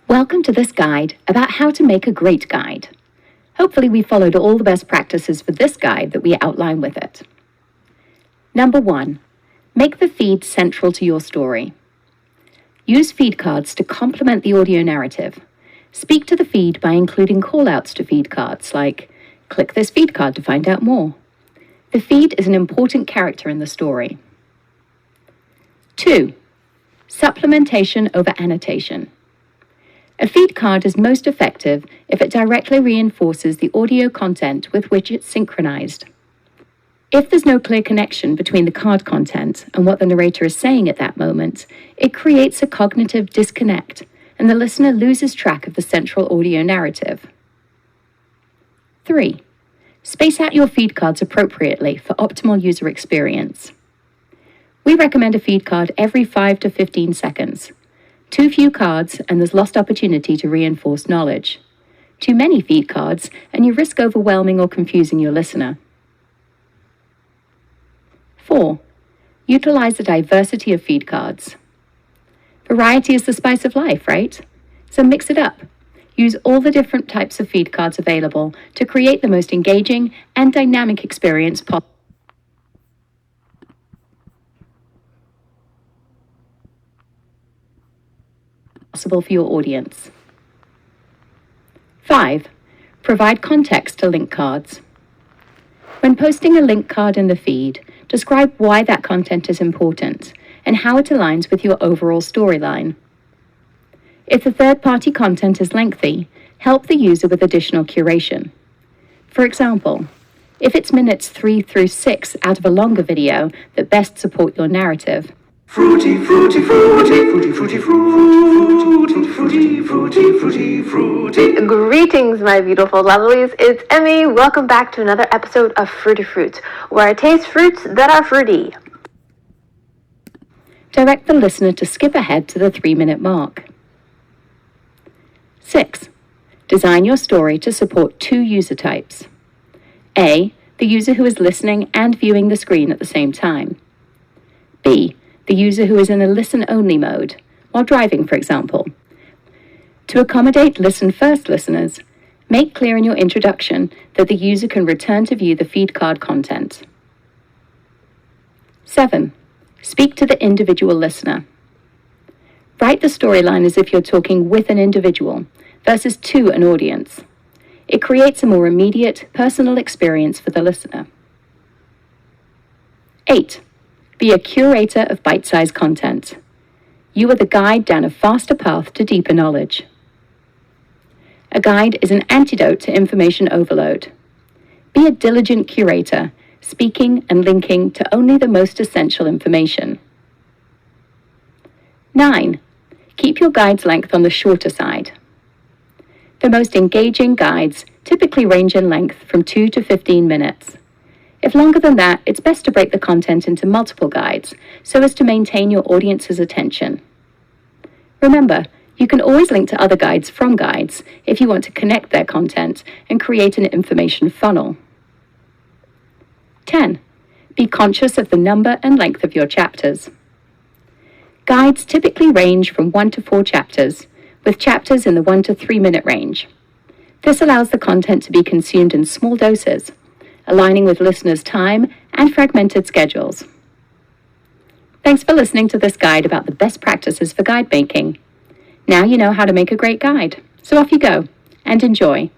Welcome to this guide about how to make a great guide. Hopefully we followed all the best practices for this guide that we outline with it. Number 1. Make the feed central to your story. Use feed cards to complement the audio narrative. Speak to the feed by including callouts to feed cards like, click this feed card to find out more. The feed is an important character in the story. 2. Supplementation over annotation. A feed card is most effective if it directly reinforces the audio content with which it's synchronized. If there's no clear connection between the card content and what the narrator is saying at that moment, it creates a cognitive disconnect, and the listener loses track of the central audio narrative. 3. Space out your feed cards appropriately for optimal user experience. We recommend a feed card every 5 to 15 seconds. Too few cards, and there's lost opportunity to reinforce knowledge. Too many feed cards, and you risk overwhelming or confusing your listener. 4. Utilize the diversity of feed cards. Variety is the spice of life, right? So mix it up. Use all the different types of feed cards available to create the most engaging and dynamic experience possible for your audience. 5. Provide context to link cards. When posting a link card in the feed, describe why that content is important and how it aligns with your overall storyline. If the third-party content is lengthy, help the user with additional curation. For example, if it's minutes 3 through 6 out of a longer video that best support your narrative. Fruity, fruity, fruity, fruity, fruity, fruity, fruity, fruity, fruity, fruity. Greetings, my beautiful lovelies. It's Emmy. Welcome back to another episode of Fruity Fruits, where I taste fruits that are fruity. Direct the listener to skip ahead to the 3-minute mark. 6. Design your story to support 2 user types. A. The user who is listening and viewing the screen at the same time. B. The user who is in a listen-only mode, while driving, for example. To accommodate listen-first listeners, make clear in your introduction that the user can return to view the feed card content. 7. Speak to the individual listener. Write the storyline as if you're talking with an individual versus to an audience. It creates a more immediate, personal experience for the listener. 8. Be a curator of bite-sized content. You are the guide down a faster path to deeper knowledge. A guide is an antidote to information overload. Be a diligent curator, speaking and linking to only the most essential information. 9. Keep your guide's length on the shorter side. The most engaging guides typically range in length from 2 to 15 minutes. If longer than that, it's best to break the content into multiple guides so as to maintain your audience's attention. Remember, you can always link to other guides from guides if you want to connect their content and create an information funnel. 10. Be conscious of the number and length of your chapters. Guides typically range from 1 to 4 chapters, with chapters in the 1 to 3 minute range. This allows the content to be consumed in small doses, aligning with listeners' time and fragmented schedules. Thanks for listening to this guide about the best practices for guide making. Now you know how to make a great guide, so off you go and enjoy.